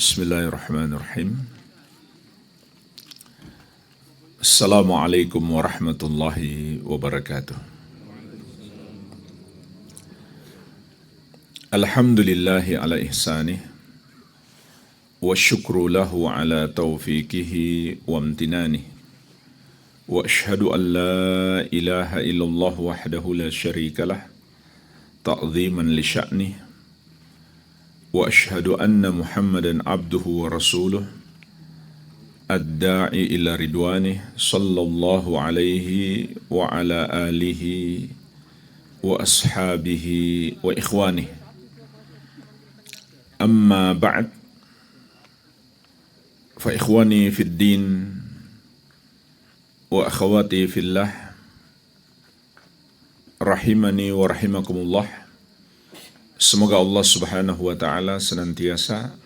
Bismillahirrahmanirrahim. Assalamualaikum warahmatullahi wabarakatuh. Alhamdulillahi ala ihsanih wa syukru lahu ala taufiqihi wa amtinanih wa ashhadu an la ilaha illallah wahdahu la syarikalah ta'ziman li sya'nih wa ashhadu anna Muhammadan abduhu wa rasuluh ad-da'i ila ridwanih sallallahu alaihi wa ala alihi wa ashabihi wa ikhwanih. Amma ba'd, fa ikhwani fid din wa akhawati fillah rahimani wa rahimakumullah. Semoga Allah Subhanahu wa ta'ala senantiasa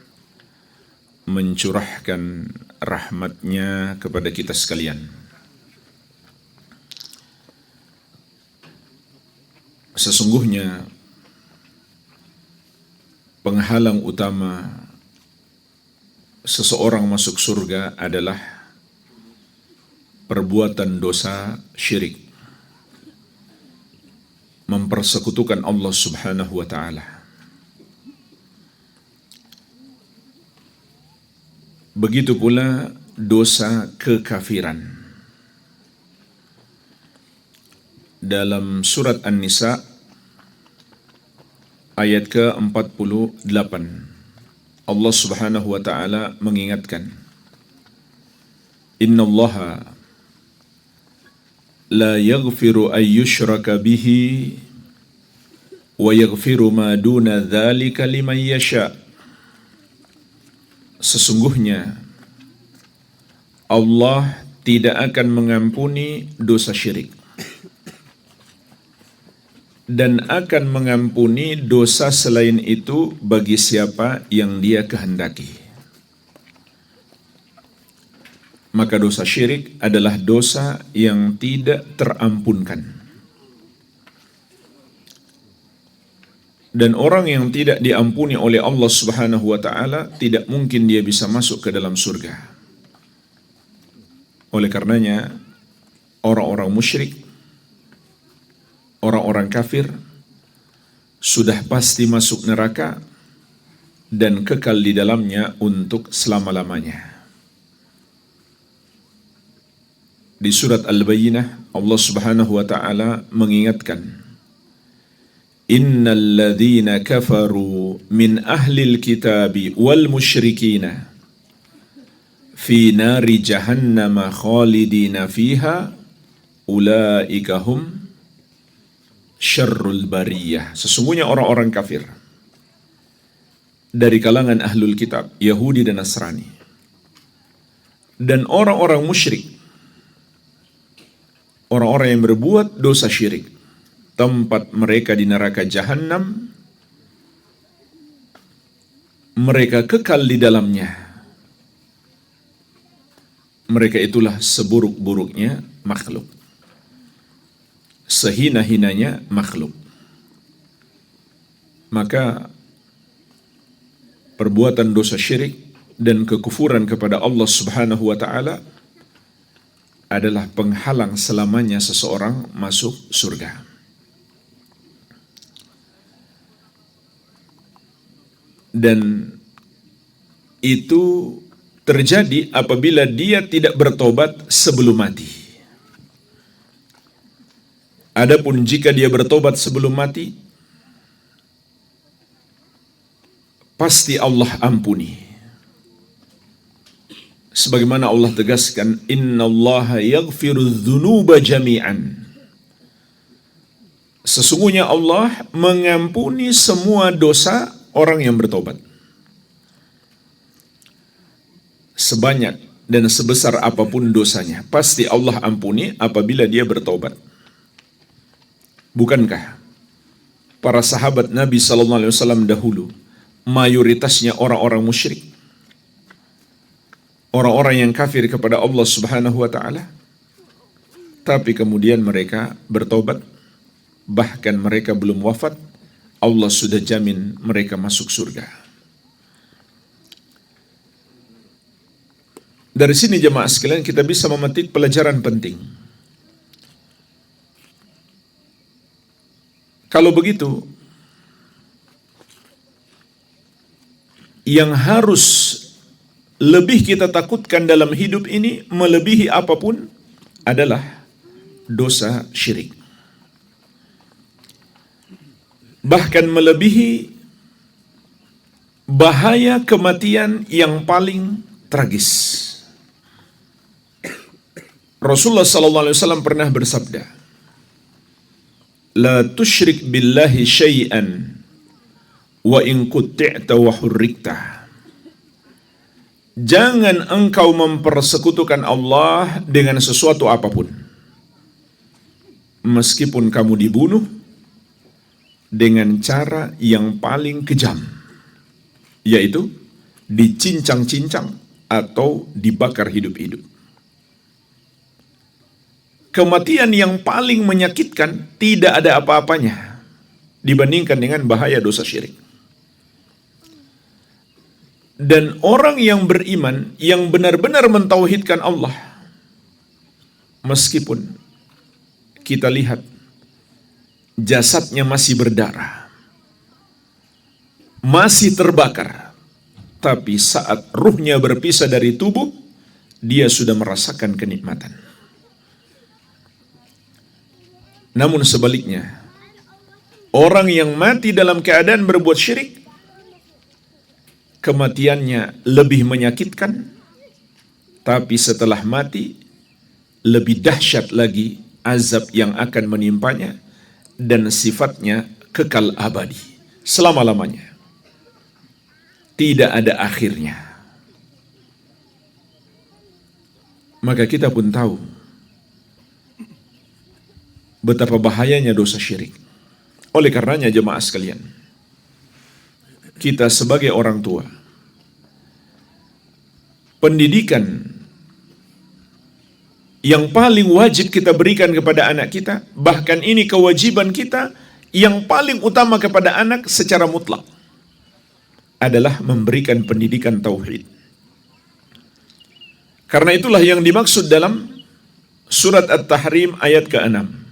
mencurahkan rahmatnya kepada kita sekalian. Sesungguhnya penghalang utama seseorang masuk surga adalah perbuatan dosa syirik, mempersekutukan Allah Subhanahu wa ta'ala. Begitu pula dosa kekafiran. Dalam surat An-Nisa ayat ke-48, Allah Subhanahu wa ta'ala mengingatkan, Innallaha la yaghfiru an yushraka bihi wa yaghfiru ma duna dzalika liman yasha. Sesungguhnya Allah tidak akan mengampuni dosa syirik dan akan mengampuni dosa selain itu bagi siapa yang Dia kehendaki. Maka dosa syirik adalah dosa yang tidak terampunkan. Dan orang yang tidak diampuni oleh Allah Subhanahu wa ta'ala tidak mungkin dia bisa masuk ke dalam surga. Oleh karenanya, orang-orang musyrik, orang-orang kafir sudah pasti masuk neraka dan kekal di dalamnya untuk selama-lamanya. Di surat Al-Bayyinah, Allah Subhanahu wa ta'ala mengingatkan, Innal ladzina kafaru min ahlil kitabi wal musyrikina fi nari jahannama khalidina fiha ulaika hum syarrul bariyah. Sesungguhnya orang-orang kafir dari kalangan ahlul kitab, Yahudi dan Nasrani, dan orang-orang musyrik, orang-orang yang berbuat dosa syirik, tempat mereka di neraka Jahannam, mereka kekal di dalamnya. Mereka itulah seburuk-buruknya makhluk, sehina-hinanya makhluk. Maka perbuatan dosa syirik dan kekufuran kepada Allah Subhanahu wa ta'ala adalah penghalang selamanya seseorang masuk surga. Dan itu terjadi apabila dia tidak bertobat sebelum mati. Adapun jika dia bertobat sebelum mati, pasti Allah ampuni. Sebagaimana Allah tegaskan, Innallaha yaghfiru dzunuba jami'an. Sesungguhnya Allah mengampuni semua dosa orang yang bertobat, sebanyak dan sebesar apapun dosanya, pasti Allah ampuni apabila dia bertobat. Bukankah para sahabat Nabi SAW dahulu mayoritasnya orang-orang musyrik, orang-orang yang kafir kepada Allah Subhanahu wa ta'ala, tapi kemudian mereka bertobat, bahkan mereka belum wafat, Allah sudah jamin mereka masuk surga. Dari sini jemaah sekalian kita bisa memetik pelajaran penting. Kalau begitu, yang harus lebih kita takutkan dalam hidup ini melebihi apapun adalah dosa syirik. Bahkan melebihi bahaya kematian yang paling tragis. Rasulullah SAW pernah bersabda, "La tusyrik billahi syai'an wa in qutti'ta wa hurrikta." Jangan engkau mempersekutukan Allah dengan sesuatu apapun, meskipun kamu dibunuh dengan cara yang paling kejam, yaitu dicincang-cincang atau dibakar hidup-hidup. Kematian yang paling menyakitkan tidak ada apa-apanya dibandingkan dengan bahaya dosa syirik. Dan orang yang beriman, yang benar-benar mentauhidkan Allah, meskipun kita lihat jasadnya masih berdarah, masih terbakar, tapi saat ruhnya berpisah dari tubuh, dia sudah merasakan kenikmatan. Namun sebaliknya, orang yang mati dalam keadaan berbuat syirik, kematiannya lebih menyakitkan, tapi setelah mati lebih dahsyat lagi azab yang akan menimpanya, dan sifatnya kekal abadi selama-lamanya, tidak ada akhirnya. Maka kita pun tahu betapa bahayanya dosa syirik. Oleh karenanya jemaah sekalian, kita sebagai orang tua, pendidikan yang paling wajib kita berikan kepada anak kita, bahkan ini kewajiban kita yang paling utama kepada anak secara mutlak, adalah memberikan pendidikan tauhid. Karena itulah yang dimaksud dalam surat At-Tahrim ayat ke-6.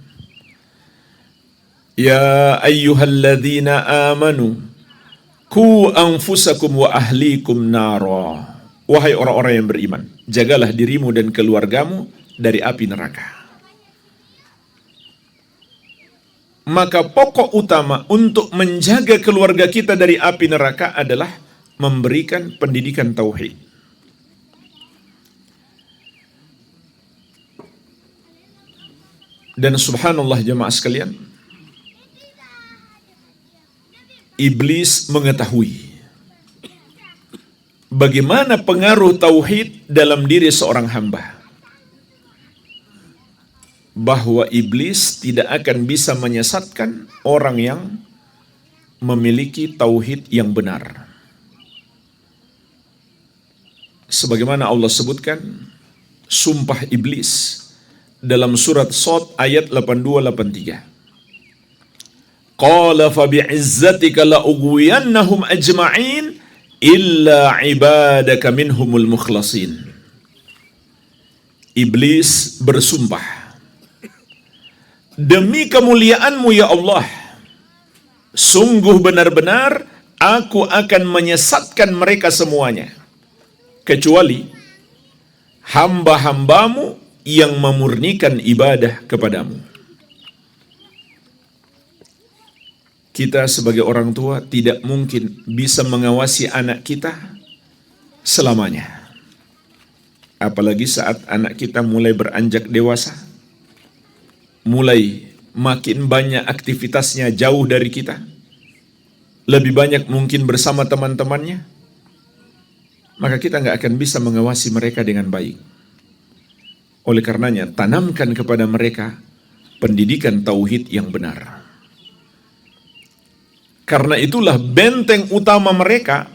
Ya ayyuhalladzina amanu ku anfusakum wa ahlikum nara. Wahai orang-orang yang beriman, jagalah dirimu dan keluargamu dari api neraka. Maka pokok utama untuk menjaga keluarga kita dari api neraka adalah memberikan pendidikan tauhid. Dan subhanallah jemaah sekalian, iblis mengetahui bagaimana pengaruh tauhid dalam diri seorang hamba, bahwa iblis tidak akan bisa menyesatkan orang yang memiliki tauhid yang benar. Sebagaimana Allah sebutkan sumpah iblis dalam surat Shad ayat 82-83. Qala fa bi'izzatika la ughwiyannahum ajma'in illa ibadaka minhumul mukhlasin. Iblis bersumpah, demi kemuliaanmu ya Allah, sungguh benar-benar aku akan menyesatkan mereka semuanya, kecuali hamba-hambamu yang memurnikan ibadah kepadamu. Kita sebagai orang tua tidak mungkin bisa mengawasi anak kita selamanya. Apalagi saat anak kita mulai beranjak dewasa, mulai makin banyak aktivitasnya jauh dari kita, lebih banyak mungkin bersama teman-temannya, maka kita nggak akan bisa mengawasi mereka dengan baik. Oleh karenanya, tanamkan kepada mereka pendidikan tauhid yang benar. Karena itulah benteng utama mereka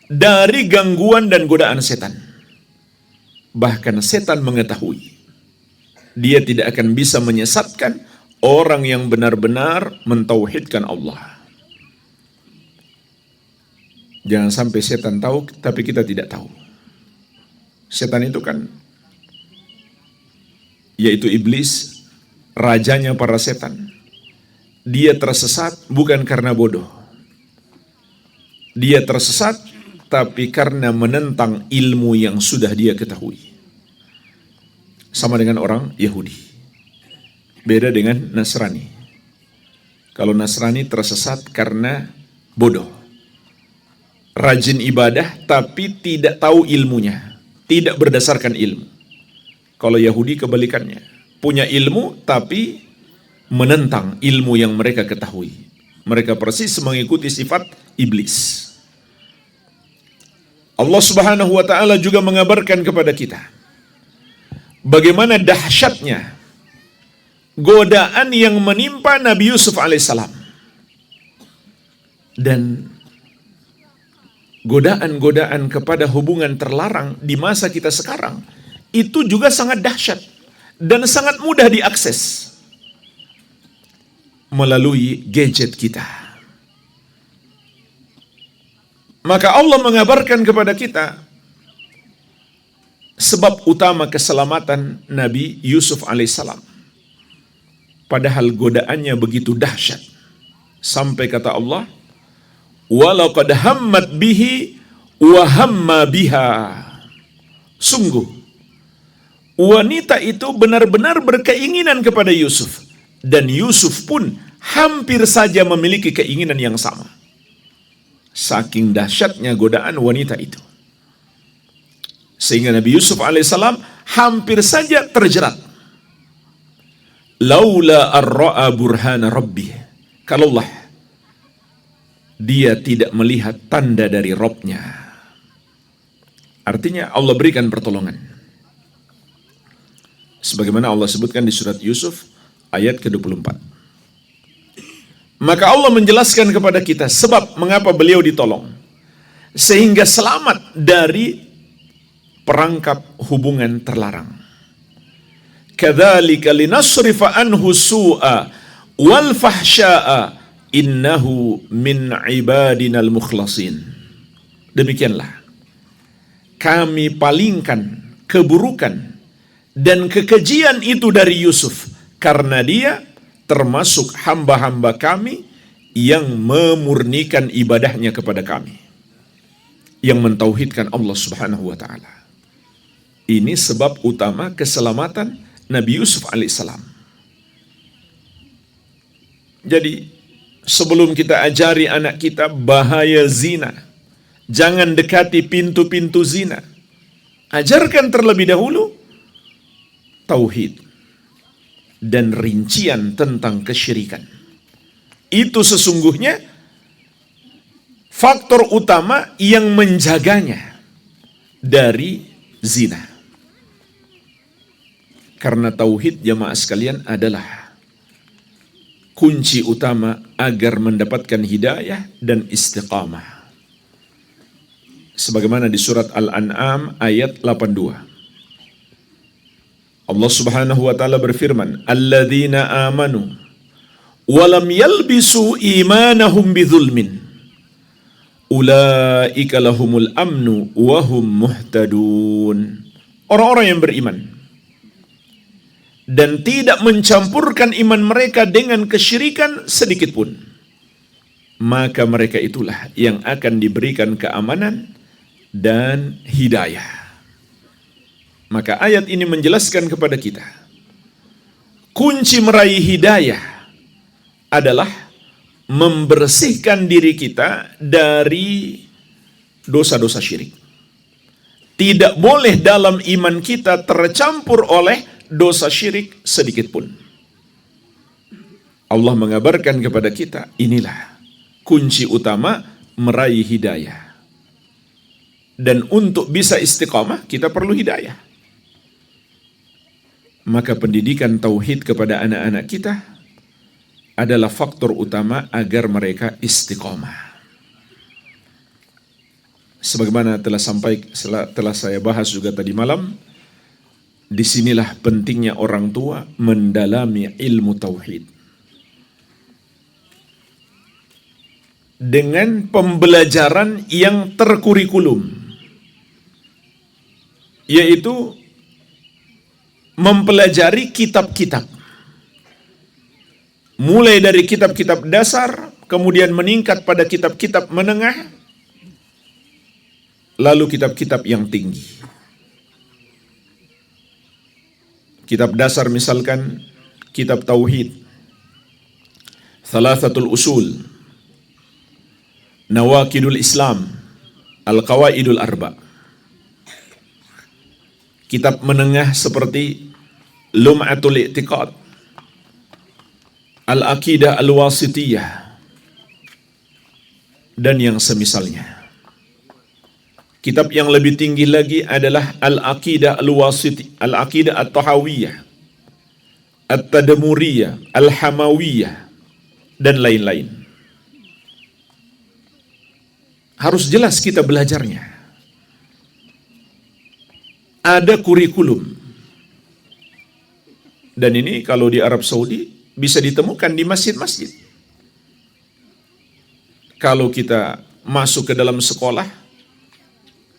dari gangguan dan godaan setan. Bahkan setan mengetahui dia tidak akan bisa menyesatkan orang yang benar-benar mentauhidkan Allah. Jangan sampai setan tahu tapi kita tidak tahu. Setan itu kan, yaitu iblis, rajanya para setan. Dia tersesat bukan karena bodoh. Dia tersesat tapi karena menentang ilmu yang sudah dia ketahui. Sama dengan orang Yahudi. Beda dengan Nasrani. Kalau Nasrani tersesat karena bodoh. Rajin ibadah tapi tidak tahu ilmunya. Tidak berdasarkan ilmu. Kalau Yahudi kebalikannya. Punya ilmu tapi menentang ilmu yang mereka ketahui. Mereka persis mengikuti sifat iblis. Allah Subhanahu wa ta'ala juga mengabarkan kepada kita bagaimana dahsyatnya godaan yang menimpa Nabi Yusuf alaihissalam. Dan godaan-godaan kepada hubungan terlarang di masa kita sekarang itu juga sangat dahsyat dan sangat mudah diakses melalui gadget kita. Maka Allah mengabarkan kepada kita sebab utama keselamatan Nabi Yusuf alaihissalam. Padahal godaannya begitu dahsyat. Sampai kata Allah, "Walaqad hammat bihi wa hamma biha." Sungguh, wanita itu benar-benar berkeinginan kepada Yusuf. Dan Yusuf pun hampir saja memiliki keinginan yang sama. Saking dahsyatnya godaan wanita itu. Sehingga Nabi Yusuf alaihissalam hampir saja terjerat. Laula ar-ra'a burhana rabbih. Kalaulah dia tidak melihat tanda dari Rabb-nya. Artinya Allah berikan pertolongan. Sebagaimana Allah sebutkan di surat Yusuf ayat ke-24. Maka Allah menjelaskan kepada kita sebab mengapa beliau ditolong. Sehingga selamat dari perangkap hubungan terlarang. Kadzalika linasrifa anhu su'a wal fahsya'a innahu min ibadinal mukhlasin. Demikianlah kami palingkan keburukan dan kekejian itu dari Yusuf. Karena dia termasuk hamba-hamba kami yang memurnikan ibadahnya kepada kami. Yang mentauhidkan Allah Subhanahu wa ta'ala. Ini sebab utama keselamatan Nabi Yusuf alaihissalam. Jadi sebelum kita ajari anak kita bahaya zina, jangan dekati pintu-pintu zina. Ajarkan terlebih dahulu tauhid dan rincian tentang kesyirikan. Itu sesungguhnya faktor utama yang menjaganya dari zina. Karena tauhid jamaah sekalian adalah kunci utama agar mendapatkan hidayah dan istiqamah. Sebagaimana di surat Al-An'am ayat 82. Allah Subhanahu wa ta'ala berfirman, "Alladzina amanu wa lam yalbisu imanahum bidzulmin ulaika lahumul amnu wa hum muhtadun." Orang-orang yang beriman dan tidak mencampurkan iman mereka dengan kesyirikan sedikit pun, maka mereka itulah yang akan diberikan keamanan dan hidayah. Maka ayat ini menjelaskan kepada kita, kunci meraih hidayah adalah membersihkan diri kita dari dosa-dosa syirik. Tidak boleh dalam iman kita tercampur oleh dosa syirik sedikit pun. Allah mengabarkan kepada kita, inilah kunci utama meraih hidayah. Dan untuk bisa istiqamah, kita perlu hidayah. Maka pendidikan tauhid kepada anak-anak kita adalah faktor utama agar mereka istiqamah. Sebagaimana telah saya bahas juga tadi malam, disinilah pentingnya orang tua mendalami ilmu tauhid. Dengan pembelajaran yang terkurikulum, yaitu mempelajari kitab-kitab. Mulai dari kitab-kitab dasar, kemudian meningkat pada kitab-kitab menengah, lalu kitab-kitab yang tinggi. Kitab dasar misalkan kitab Tauhid, Thalathatul Usul, Nawaqidul Islam, Al-Qawaidul Arba. Kitab menengah seperti Lum'atul I'tiqad, Al-Aqidah Al-Wasitiyah, dan yang semisalnya. Kitab yang lebih tinggi lagi adalah Al-Aqidah Al-Wasiti, Al-Aqidah At-Tahawiyah, At-Tadmuriyah, Al-Hamawiyah, dan lain-lain. Harus jelas kita belajarnya. Ada kurikulum. Dan ini kalau di Arab Saudi bisa ditemukan di masjid-masjid. Kalau kita masuk ke dalam sekolah,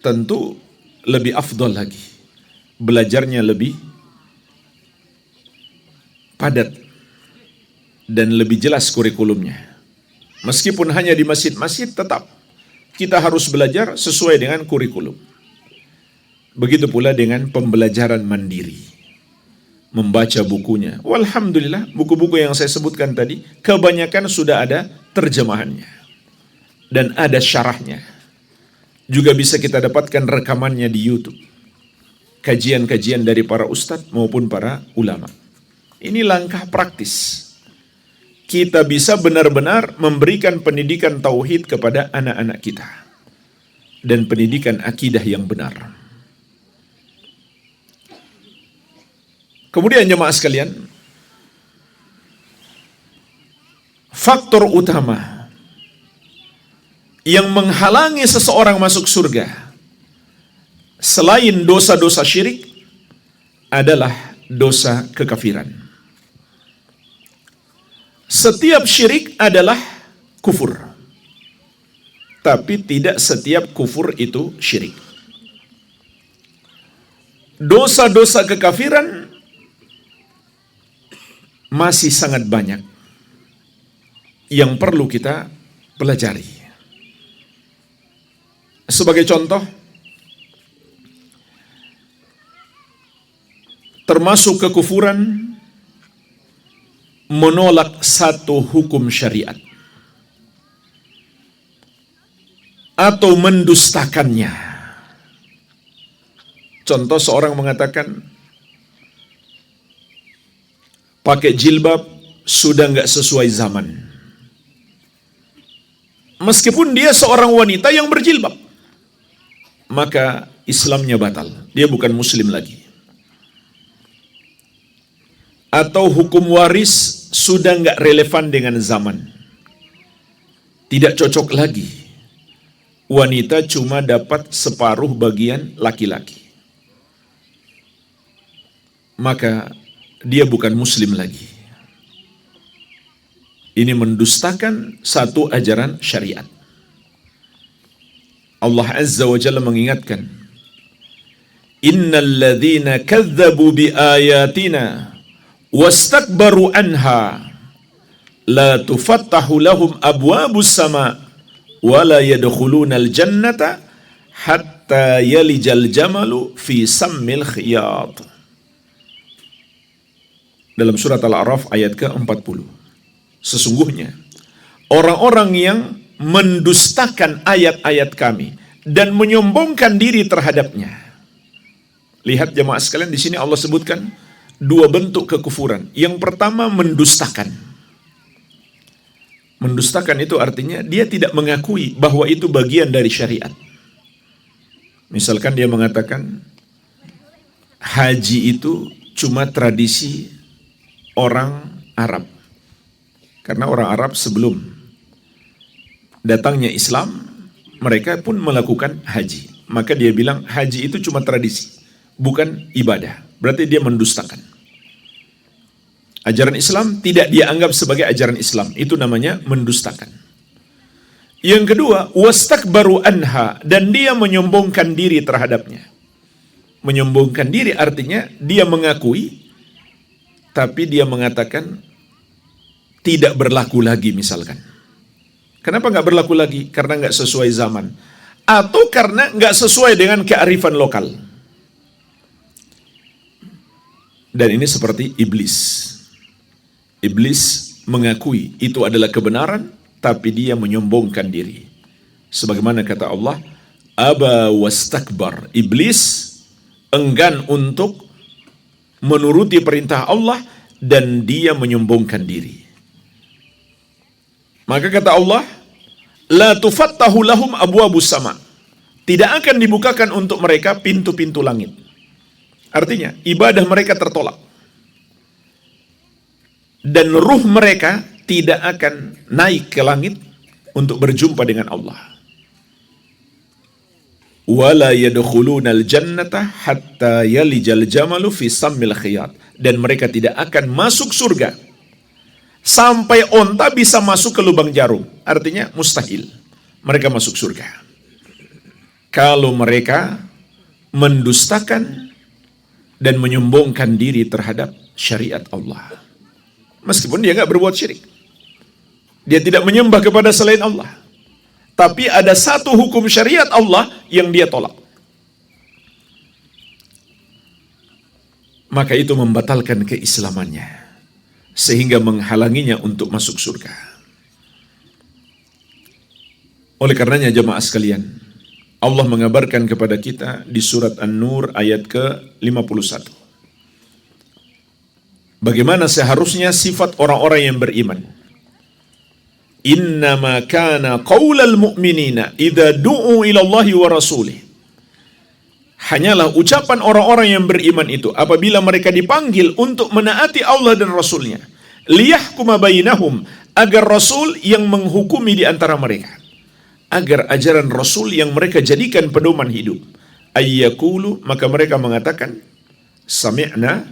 tentu lebih afdol lagi. Belajarnya lebih padat dan lebih jelas kurikulumnya. Meskipun hanya di masjid-masjid, tetap kita harus belajar sesuai dengan kurikulum. Begitu pula dengan pembelajaran mandiri. Membaca bukunya. Walhamdulillah, buku-buku yang saya sebutkan tadi, kebanyakan sudah ada terjemahannya. Dan ada syarahnya. Juga bisa kita dapatkan rekamannya di YouTube. Kajian-kajian dari para ustadz maupun para ulama. Ini langkah praktis. Kita bisa benar-benar memberikan pendidikan tauhid kepada anak-anak kita. Dan pendidikan akidah yang benar. Kemudian jemaah sekalian, faktor utama yang menghalangi seseorang masuk surga selain dosa-dosa syirik adalah dosa kekafiran. Setiap syirik adalah kufur, tapi tidak setiap kufur itu syirik. Dosa-dosa kekafiran masih sangat banyak yang perlu kita pelajari. Sebagai contoh, termasuk kekufuran menolak satu hukum syariat atau mendustakannya. Contoh, seorang mengatakan pakai jilbab sudah nggak sesuai zaman, meskipun dia seorang wanita yang berjilbab, maka Islamnya batal, dia bukan muslim lagi. Atau hukum waris sudah nggak relevan dengan zaman, tidak cocok lagi, wanita cuma dapat separuh bagian laki-laki, maka dia bukan muslim lagi. Ini mendustakan satu ajaran syariat. Allah Azza wa Jalla mengingatkan, Innal ladzina kadzabu bi ayatina wastakbaru anha la tufattahu lahum abwabus sama wa la yadkhulunal jannata hatta yalijal jamalu fi sammil khiyat. Dalam surat Al-A'raf ayat ke-40. Sesungguhnya orang-orang yang mendustakan ayat-ayat kami dan menyombongkan diri terhadapnya. Lihat jemaah sekalian, di sini Allah sebutkan dua bentuk kekufuran. Yang pertama, mendustakan. Mendustakan itu artinya dia tidak mengakui bahwa itu bagian dari syariat. Misalkan dia mengatakan haji itu cuma tradisi orang Arab. Karena orang Arab sebelum datangnya Islam, mereka pun melakukan haji. Maka dia bilang haji itu cuma tradisi, bukan ibadah. Berarti dia mendustakan. Ajaran Islam tidak dia anggap sebagai ajaran Islam. Itu namanya mendustakan. Yang kedua, wastakbaru anha, dan dia menyombongkan diri terhadapnya. Menyombongkan diri artinya dia mengakui, tapi dia mengatakan tidak berlaku lagi misalkan. Kenapa nggak berlaku lagi? Karena nggak sesuai zaman. Atau karena nggak sesuai dengan kearifan lokal. Dan ini seperti iblis. Iblis mengakui itu adalah kebenaran, tapi dia menyombongkan diri. Sebagaimana kata Allah, aba wastakbar. Iblis enggan untuk menuruti perintah Allah dan dia menyombongkan diri. Maka kata Allah, la tufattahu lahum abwabus sama. Tidak akan dibukakan untuk mereka pintu-pintu langit. Artinya, ibadah mereka tertolak. Dan ruh mereka tidak akan naik ke langit untuk berjumpa dengan Allah. Wala yadkhulunal jannata hatta yalijal jamalu fi sammil khiyat. Dan mereka tidak akan masuk surga sampai onta bisa masuk ke lubang jarum. Artinya mustahil mereka masuk surga kalau mereka mendustakan dan menyombongkan diri terhadap syariat Allah. Meskipun dia nggak berbuat syirik, dia tidak menyembah kepada selain Allah, tapi ada satu hukum syariat Allah yang dia tolak. Maka itu membatalkan keislamannya, sehingga menghalanginya untuk masuk surga. Oleh karenanya jemaah sekalian, Allah mengabarkan kepada kita di surat An-Nur ayat ke-51. Bagaimana seharusnya sifat orang-orang yang beriman. Innama kana qaulal mu'minina idza du'u ila Allahi wa rasulih. Hanyalah ucapan orang-orang yang beriman itu apabila mereka dipanggil untuk menaati Allah dan Rasulnya. Liyahkuma bainahum, agar Rasul yang menghukumi di antara mereka. Agar ajaran Rasul yang mereka jadikan pedoman hidup. Ayyakulu, maka mereka mengatakan, sami'na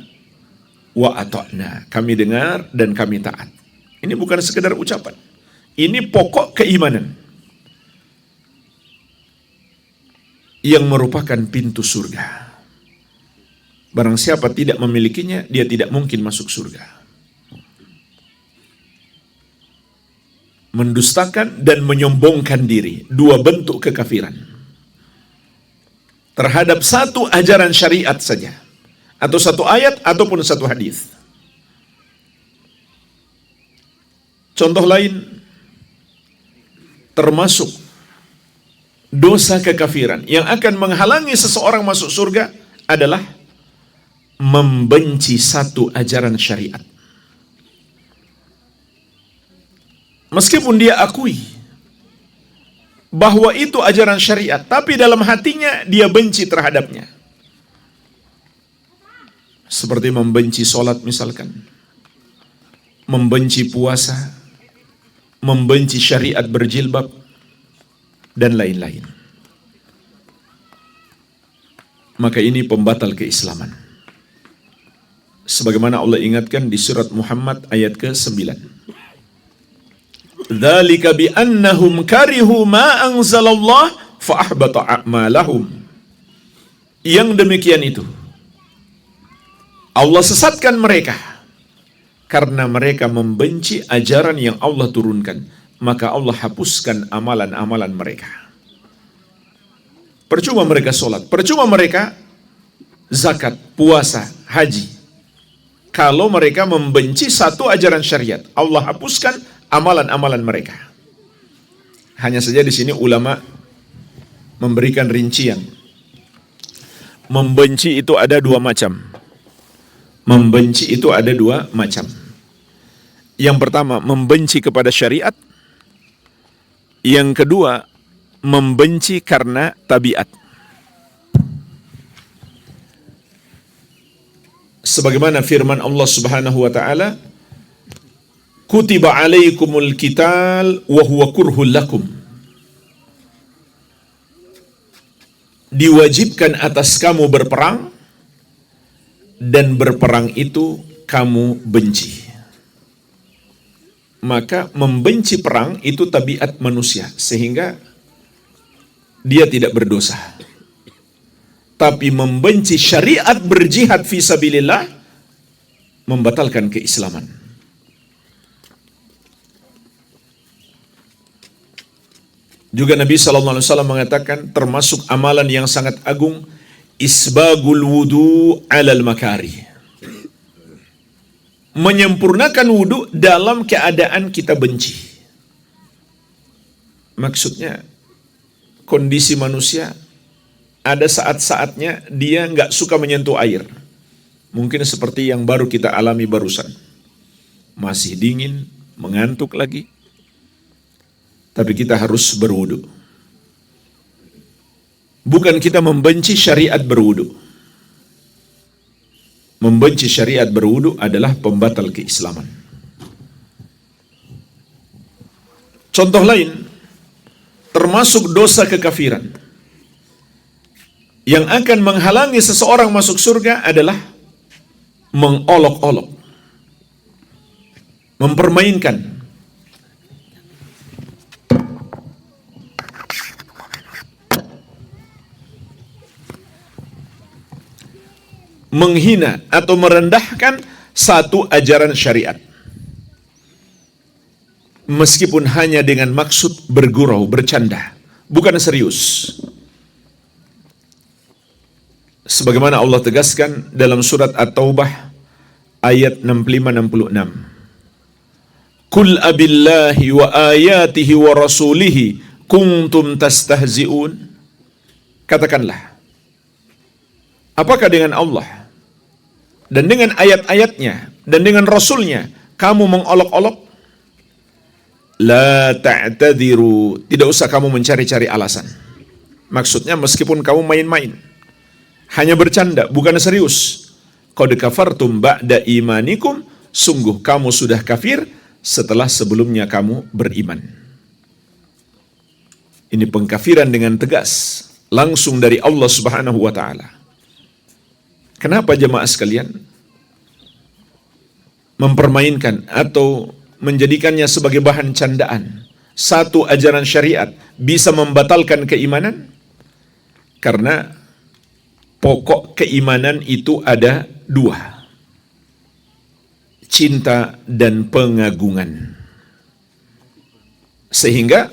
wa ata'na. Kami dengar dan kami taat. Ini bukan sekedar ucapan. Ini pokok keimanan. Yang merupakan pintu surga. Barang siapa tidak memilikinya, dia tidak mungkin masuk surga. Mendustakan dan menyombongkan diri, dua bentuk kekafiran. Terhadap satu ajaran syariat saja, atau satu ayat, ataupun satu hadis. Contoh lain, termasuk dosa kekafiran yang akan menghalangi seseorang masuk surga adalah membenci satu ajaran syariat. Meskipun dia akui bahwa itu ajaran syariat, tapi dalam hatinya dia benci terhadapnya. Seperti membenci sholat misalkan, membenci puasa, membenci syariat berjilbab, dan lain-lain. Maka ini pembatal keislaman. Sebagaimana Allah ingatkan di surat Muhammad ayat ke-9. Dzalika bi annahum karihu ma anzalallah fa ahbata a'malahum. Yang demikian itu Allah sesatkan mereka karena mereka membenci ajaran yang Allah turunkan, maka Allah hapuskan amalan-amalan mereka. Percuma mereka sholat, percuma mereka zakat, puasa, haji. Kalau mereka membenci satu ajaran syariat, Allah hapuskan amalan-amalan mereka. Hanya saja di sini ulama memberikan rincian. Membenci itu ada dua macam. Membenci itu ada dua macam. Yang pertama, membenci kepada syariat. Yang kedua, membenci karena tabiat. Sebagaimana firman Allah Subhanahu wa taala, kutiba alaikumul qital wa huwa kurhul lakum. Diwajibkan atas kamu berperang, dan berperang itu kamu benci. Maka membenci perang itu tabiat manusia, sehingga dia tidak berdosa. tapi membenci syariat berjihad fi sabilillah membatalkan keislaman. Juga Nabi SAW mengatakan termasuk amalan yang sangat agung isbagul wudu alal makari. Menyempurnakan wudu dalam keadaan kita benci. Maksudnya kondisi manusia ada saat-saatnya dia nggak suka menyentuh air. Mungkin seperti yang baru kita alami barusan. Masih dingin, mengantuk lagi. Tapi kita harus berwudu. Bukan kita membenci syariat berwudu. Membenci syariat berwudu adalah pembatal keislaman. Contoh lain, termasuk dosa kekafiran yang akan menghalangi seseorang masuk surga adalah mengolok-olok, mempermainkan, menghina atau merendahkan satu ajaran syariat. Meskipun hanya dengan maksud bergurau, bercanda, bukan serius. Sebagaimana Allah tegaskan dalam surat At-Taubah ayat 65-66. Qul abillahi wa ayatihi wa rasulihi kuntum tastahzi'un. Katakanlah, apakah dengan Allah dan dengan ayat-ayatnya dan dengan Rasulnya kamu mengolok-olok? La ta'tadiru, tidak usah kamu mencari-cari alasan. Maksudnya meskipun kamu main-main, hanya bercanda, bukan serius. Qad kafartum ba'da imanikum, sungguh kamu sudah kafir setelah sebelumnya kamu beriman. Ini pengkafiran dengan tegas, langsung dari Allah Subhanahu wa taala. Kenapa jemaah sekalian mempermainkan atau menjadikannya sebagai bahan candaan satu ajaran syariat bisa membatalkan keimanan? Karena pokok keimanan itu ada dua, cinta dan pengagungan. Sehingga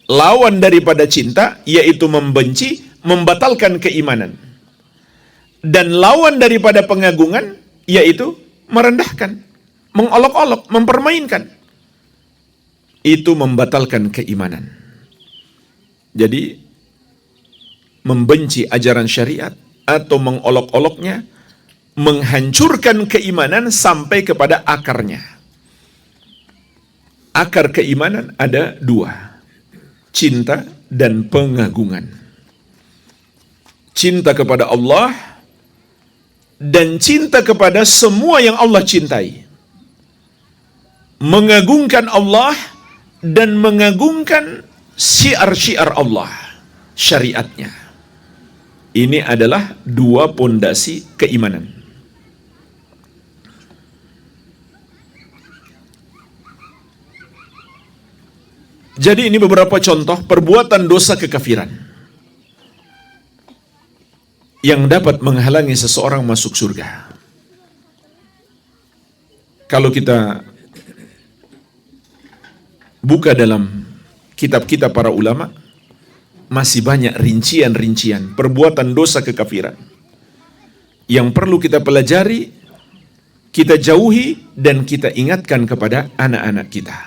lawan daripada cinta yaitu membenci, membatalkan keimanan. Dan lawan daripada pengagungan yaitu merendahkan, mengolok-olok, mempermainkan. Itu membatalkan keimanan. Jadi membenci ajaran syariat atau mengolok-oloknya menghancurkan keimanan sampai kepada akarnya. Akar keimanan ada dua, cinta dan pengagungan. Cinta kepada Allah dan cinta kepada semua yang Allah cintai. Mengagungkan Allah dan mengagungkan syiar-syiar Allah, syariatnya. Ini adalah dua pondasi keimanan. Jadi ini beberapa contoh perbuatan dosa kekafiran yang dapat menghalangi seseorang masuk surga. Kalau kita buka dalam kitab-kitab para ulama, masih banyak rincian-rincian perbuatan dosa kekafiran yang perlu kita pelajari, kita jauhi, dan kita ingatkan kepada anak-anak kita.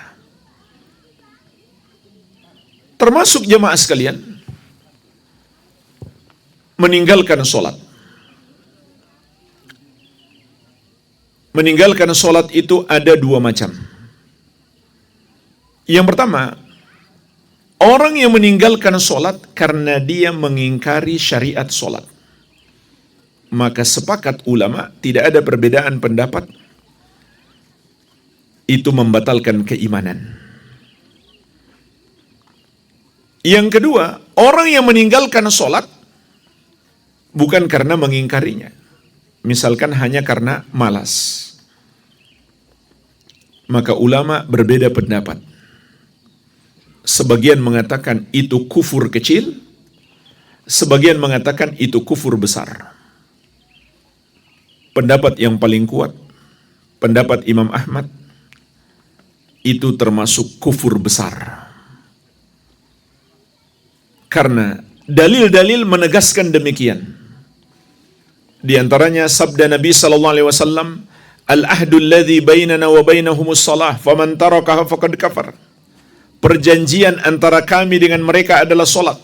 Termasuk jemaah sekalian, meninggalkan sholat. Meninggalkan sholat itu ada dua macam. Yang pertama, orang yang meninggalkan sholat karena dia mengingkari syariat sholat. Maka sepakat ulama, tidak ada perbedaan pendapat, itu membatalkan keimanan. Yang kedua, orang yang meninggalkan sholat bukan karena mengingkarinya. Misalkan hanya karena malas. Maka ulama berbeda pendapat. Sebagian mengatakan itu kufur kecil, Sebagian mengatakan itu kufur besar. Pendapat yang paling kuat, pendapat Imam Ahmad, itu termasuk kufur besar. Karena dalil-dalil menegaskan demikian. Di antaranya sabda Nabi sallallahu alaihi wasallam, "Al-ahdu alladhi bainana wa bainahumus shalah, faman tarakaha faqad kafar." Perjanjian antara kami dengan mereka adalah salat.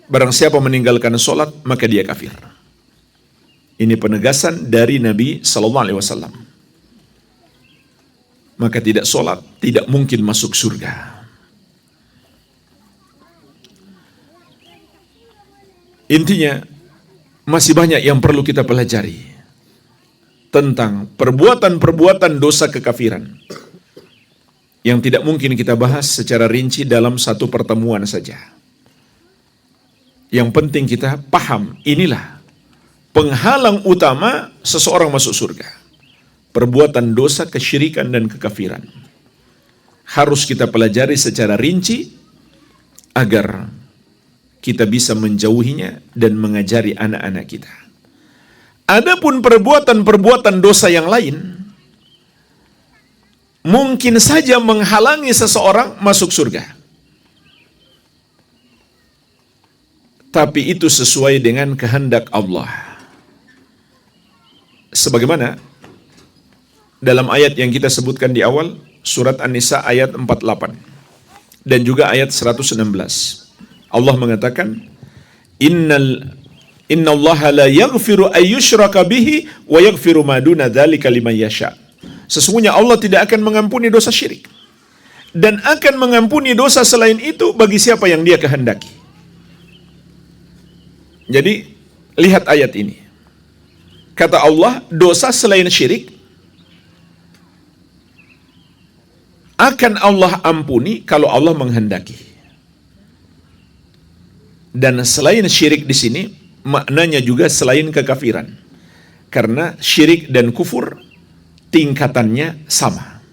Barang siapa meninggalkan salat, maka dia kafir. Ini penegasan dari Nabi sallallahu alaihi wasallam. Maka tidak salat tidak mungkin masuk surga. Intinya masih banyak yang perlu kita pelajari tentang perbuatan-perbuatan dosa kekafiran yang tidak mungkin kita bahas secara rinci dalam satu pertemuan saja. Yang penting kita paham, inilah penghalang utama seseorang masuk surga. Perbuatan dosa, kesyirikan, dan kekafiran. Harus kita pelajari secara rinci agar kita bisa menjauhinya dan mengajari anak-anak kita. Adapun perbuatan-perbuatan dosa yang lain, mungkin saja menghalangi seseorang masuk surga. Tapi itu sesuai dengan kehendak Allah. Sebagaimana dalam ayat yang kita sebutkan di awal, surat An-Nisa ayat 48 dan juga ayat 116. Allah mengatakan, Innallaha la yaghfiru ayyushraka bihi wa yaghfiru ma duna dzalika liman yasha. Sesungguhnya Allah tidak akan mengampuni dosa syirik dan akan mengampuni dosa selain itu bagi siapa yang Dia kehendaki. Jadi, lihat ayat ini. Kata Allah, dosa selain syirik akan Allah ampuni kalau Allah menghendaki. Dan selain syirik di sini, maknanya juga selain kekafiran. Karena syirik dan kufur tingkatannya sama.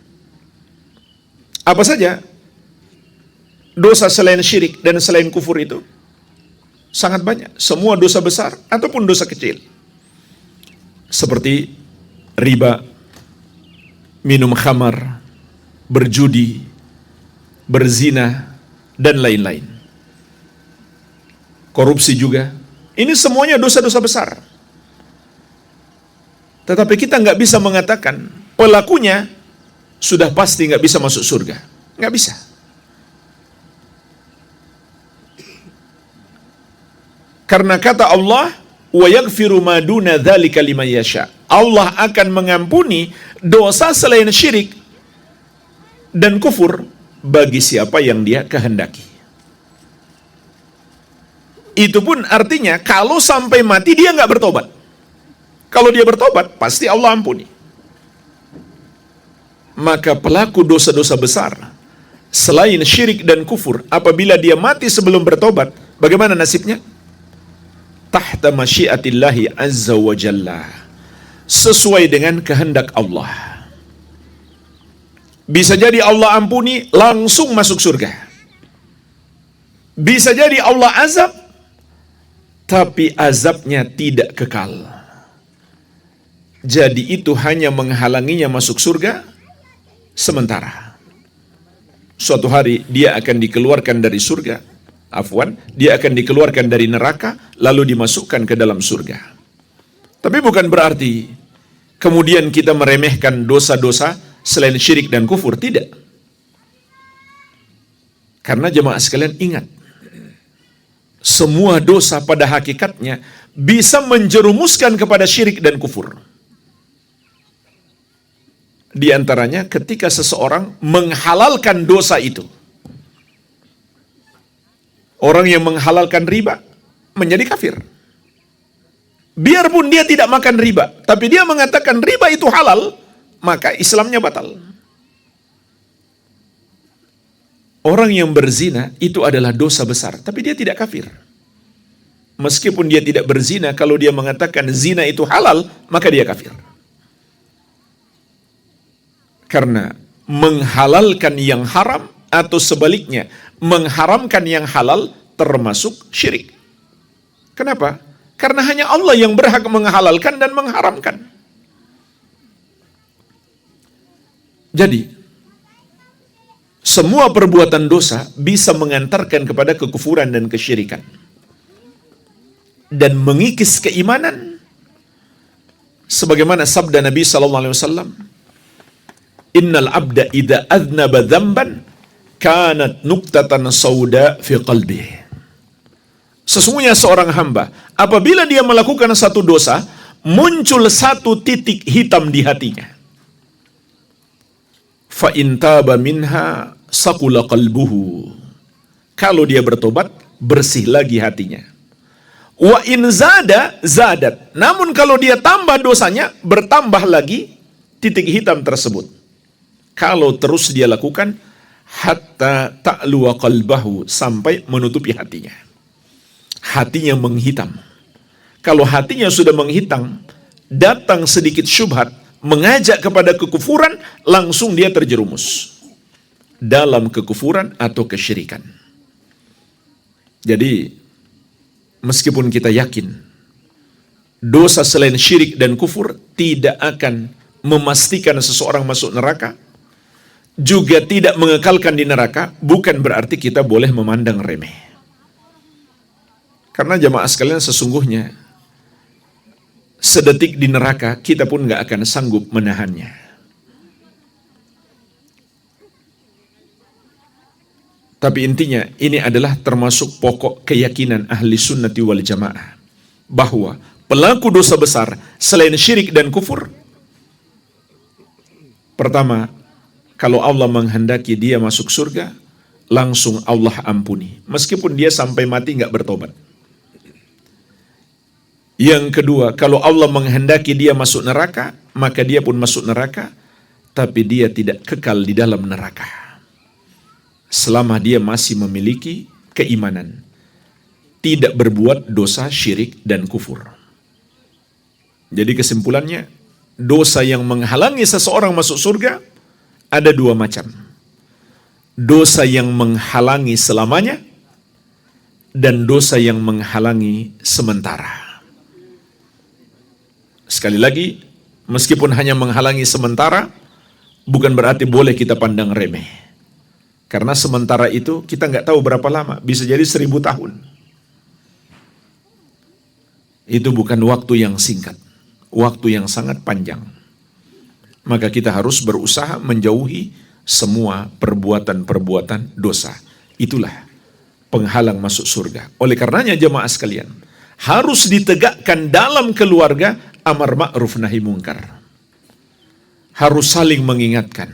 Apa saja dosa selain syirik dan selain kufur itu? Sangat banyak. Semua dosa besar ataupun dosa kecil. Seperti riba, minum khamar, berjudi, berzina, dan lain-lain. Korupsi juga. Ini semuanya dosa-dosa besar. Tetapi kita nggak bisa mengatakan pelakunya sudah pasti nggak bisa masuk surga. Nggak bisa. Karena kata Allah, wa yaghfiru ma duna dzalika liman yasha. Allah akan mengampuni dosa selain syirik dan kufur bagi siapa yang Dia kehendaki. Itu pun artinya kalau sampai mati dia nggak bertobat. Kalau dia bertobat, pasti Allah ampuni. Maka pelaku dosa-dosa besar, selain syirik dan kufur, apabila dia mati sebelum bertobat, bagaimana nasibnya? Tahta masyiatillahi azza wa jalla. Sesuai dengan kehendak Allah. Bisa jadi Allah ampuni, langsung masuk surga. Bisa jadi Allah azab, tapi azabnya tidak kekal. Jadi itu hanya menghalanginya masuk surga sementara. Suatu hari dia akan dikeluarkan dari surga. Dia akan dikeluarkan dari neraka lalu dimasukkan ke dalam surga. Tapi bukan berarti kemudian kita meremehkan dosa-dosa selain syirik dan kufur, tidak. Karena jemaah sekalian ingat, semua dosa pada hakikatnya bisa menjerumuskan kepada syirik dan kufur. Di antaranya ketika seseorang menghalalkan dosa itu. Orang yang menghalalkan riba menjadi kafir. Biarpun dia tidak makan riba, tapi dia mengatakan riba itu halal, maka Islamnya batal. Orang yang berzina itu adalah dosa besar, tapi dia tidak kafir. Meskipun dia tidak berzina, kalau dia mengatakan zina itu halal, maka dia kafir. Karena menghalalkan yang haram atau sebaliknya, mengharamkan yang halal termasuk syirik. Kenapa? Karena hanya Allah yang berhak menghalalkan dan mengharamkan. Jadi, semua perbuatan dosa bisa mengantarkan kepada kekufuran dan kesyirikan. Dan mengikis keimanan. Sebagaimana sabda Nabi SAW, Innal abda idza adnaba dzamban kanat nuktatan sauda fi qalbihi. Sesungguhnya seorang hamba, apabila dia melakukan satu dosa, muncul satu titik hitam di hatinya. Fa in taba minha saqula qalbuhu. Kalau dia bertobat, bersih lagi hatinya. Wa in zada zadat. Namun kalau dia tambah dosanya, bertambah lagi titik hitam tersebut. Kalau terus dia lakukan, hatta ta'luwa qalbahu, sampai menutupi hatinya. Hatinya menghitam. Kalau hatinya sudah menghitam, datang sedikit syubhat, mengajak kepada kekufuran, langsung dia terjerumus dalam kekufuran atau kesyirikan. Jadi, meskipun kita yakin dosa selain syirik dan kufur tidak akan memastikan seseorang masuk neraka, juga tidak mengekalkan di neraka, bukan berarti kita boleh memandang remeh. Karena jamaah sekalian, sesungguhnya sedetik di neraka kita pun gak akan sanggup menahannya. Tapi intinya ini adalah termasuk pokok keyakinan ahli sunnati wal jamaah, bahwa pelaku dosa besar selain syirik dan kufur, pertama, kalau Allah menghendaki dia masuk surga, langsung Allah ampuni. Meskipun dia sampai mati nggak bertobat. Yang kedua, kalau Allah menghendaki dia masuk neraka, maka dia pun masuk neraka, tapi dia tidak kekal di dalam neraka. Selama dia masih memiliki keimanan. Tidak berbuat dosa syirik dan kufur. Jadi kesimpulannya, dosa yang menghalangi seseorang masuk surga, ada dua macam. Dosa yang menghalangi selamanya dan dosa yang menghalangi sementara. Sekali lagi, meskipun hanya menghalangi sementara, bukan berarti boleh kita pandang remeh. Karena sementara itu kita nggak tahu berapa lama, bisa jadi 1000 tahun. Itu bukan waktu yang singkat, waktu yang sangat panjang. Maka kita harus berusaha menjauhi semua perbuatan-perbuatan dosa. Itulah penghalang masuk surga. Oleh karenanya jemaah sekalian, harus ditegakkan dalam keluarga amar ma'ruf nahi mungkar. Harus saling mengingatkan.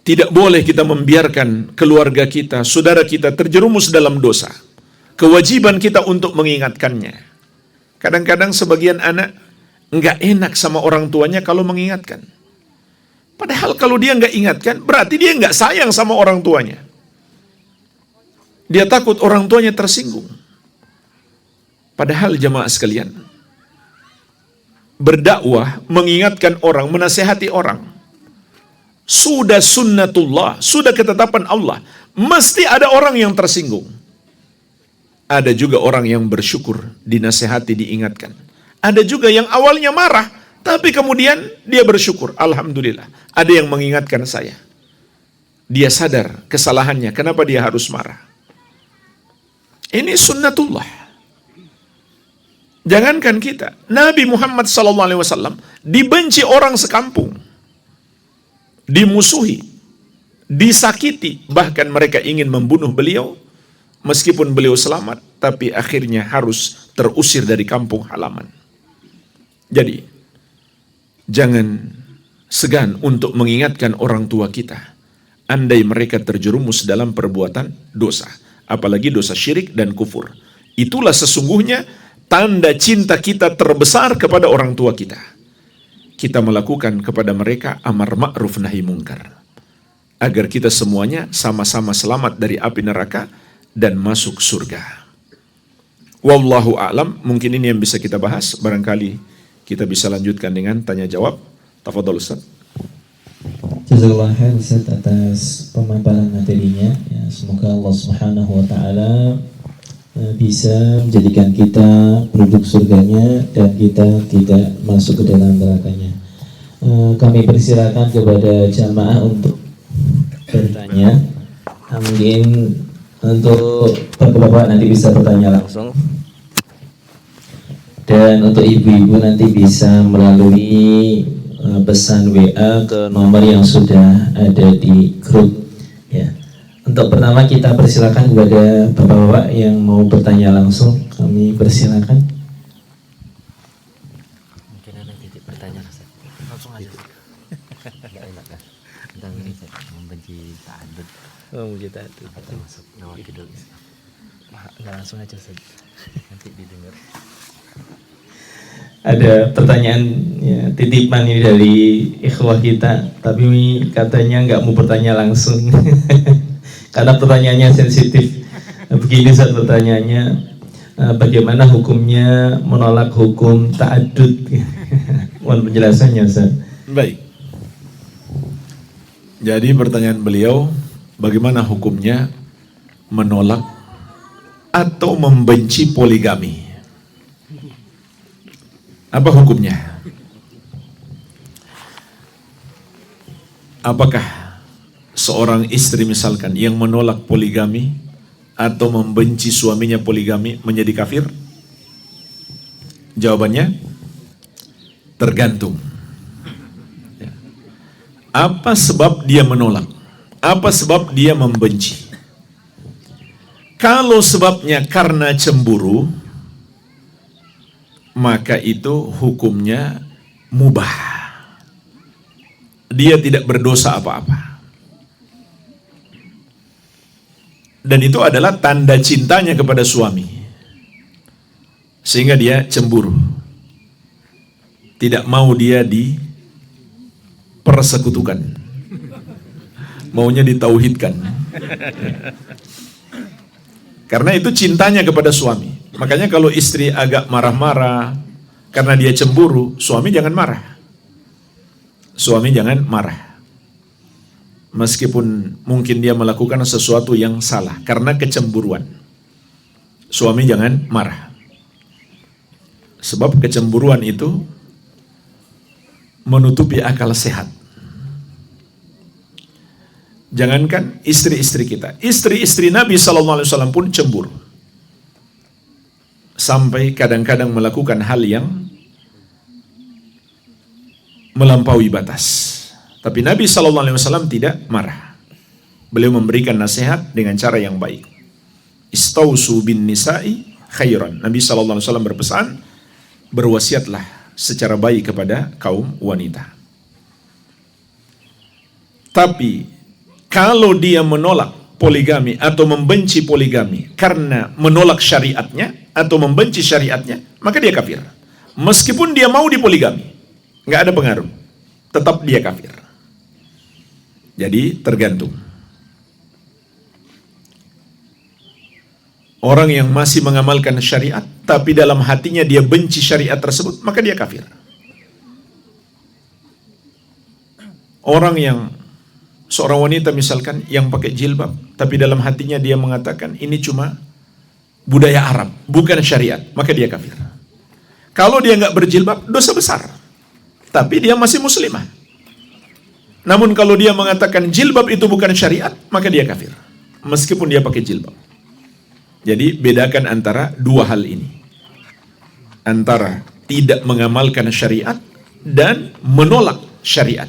Tidak boleh kita membiarkan keluarga kita, saudara kita terjerumus dalam dosa. Kewajiban kita untuk mengingatkannya. Kadang-kadang sebagian anak nggak enak sama orang tuanya kalau mengingatkan. Padahal kalau dia nggak ingatkan, berarti dia nggak sayang sama orang tuanya. Dia takut orang tuanya tersinggung. Padahal jemaah sekalian, berdakwah, mengingatkan orang, menasehati orang, sudah sunnatullah, sudah ketetapan Allah. Mesti ada orang yang tersinggung. Ada juga orang yang bersyukur, dinasehati, diingatkan. Ada juga yang awalnya marah, tapi kemudian dia bersyukur. Alhamdulillah, ada yang mengingatkan saya. Dia sadar kesalahannya, kenapa dia harus marah. Ini sunnatullah. Jangankan kita, Nabi Muhammad SAW dibenci orang sekampung. Dimusuhi, disakiti, bahkan mereka ingin membunuh beliau. Meskipun beliau selamat, tapi akhirnya harus terusir dari kampung halaman. Jadi, jangan segan untuk mengingatkan orang tua kita, andai mereka terjerumus dalam perbuatan dosa, apalagi dosa syirik dan kufur. Itulah sesungguhnya tanda cinta kita terbesar kepada orang tua kita. Kita melakukan kepada mereka amar ma'ruf nahi mungkar, agar kita semuanya sama-sama selamat dari api neraka dan masuk surga. Wallahu a'lam. Mungkin ini yang bisa kita bahas. Barangkali kita bisa lanjutkan dengan tanya jawab. Tafadhol Ustaz. Jazakallahu khair Ustaz atas pemaparan materinya. Ya, semoga Allah Subhanahu wa taala bisa menjadikan kita penduduk surganya dan kita tidak masuk ke dalam nerakanya. Kami persilakan kepada jamaah untuk bertanya. Mungkin untuk bapak-bapak nanti bisa bertanya langsung, dan untuk ibu-ibu nanti bisa melalui pesan WA ke nomor yang sudah ada di grup ya. Untuk pertama kita persilakan kepada bapak-bapak yang mau bertanya langsung, kami persilakan. Mungkin ada titik pertanyaan, Ustaz. Langsung aja. Enggak enak kan? Tentang ini Ustaz, membenci ta'adud. Membenci ta'adud. Termasuk nawakidul Islam. Enggak langsung aja Ustaz. Nanti didengar. Ada pertanyaan ya, titipan ini dari ikhwah kita, tapi katanya nggak mau bertanya langsung karena pertanyaannya sensitif. Begini saat pertanyaannya, bagaimana hukumnya menolak hukum ta'adud? Mohon penjelasannya, Ustaz. Baik. Jadi pertanyaan beliau, bagaimana hukumnya menolak atau membenci poligami? Apa hukumnya? Apakah seorang istri misalkan yang menolak poligami atau membenci suaminya poligami menjadi kafir? Jawabannya tergantung. Ya. Apa sebab dia menolak? Apa sebab dia membenci? Kalau sebabnya karena cemburu, maka itu hukumnya mubah. Dia tidak berdosa apa-apa. Dan itu adalah tanda cintanya kepada suami, sehingga dia cemburu. Tidak mau dia dipersekutukan, maunya ditauhidkan. Karena itu cintanya kepada suami. Makanya kalau istri agak marah-marah karena dia cemburu, suami jangan marah. Suami jangan marah. Meskipun mungkin dia melakukan sesuatu yang salah karena kecemburuan. Suami jangan marah. Sebab kecemburuan itu menutupi akal sehat. Jangankan istri-istri kita, istri-istri Nabi SAW pun cemburu. Sampai kadang-kadang melakukan hal yang melampaui batas. Tapi Nabi SAW tidak marah. Beliau memberikan nasihat dengan cara yang baik. Istausu bin nisa'i khairan. Nabi SAW berpesan, berwasiatlah secara baik kepada kaum wanita. Tapi kalau dia menolak poligami atau membenci poligami karena menolak syariatnya atau membenci syariatnya, maka dia kafir. Meskipun dia mau dipoligami, nggak ada pengaruh, tetap dia kafir. Jadi tergantung. Orang yang masih mengamalkan syariat, tapi dalam hatinya dia benci syariat tersebut, maka dia kafir. Orang yang seorang wanita misalkan yang pakai jilbab, tapi dalam hatinya dia mengatakan ini cuma budaya Arab, bukan syariat, maka dia kafir. Kalau dia nggak berjilbab, dosa besar, tapi dia masih muslimah. Namun kalau dia mengatakan jilbab itu bukan syariat, maka dia kafir, meskipun dia pakai jilbab. Jadi bedakan antara dua hal ini, antara tidak mengamalkan syariat dan menolak syariat.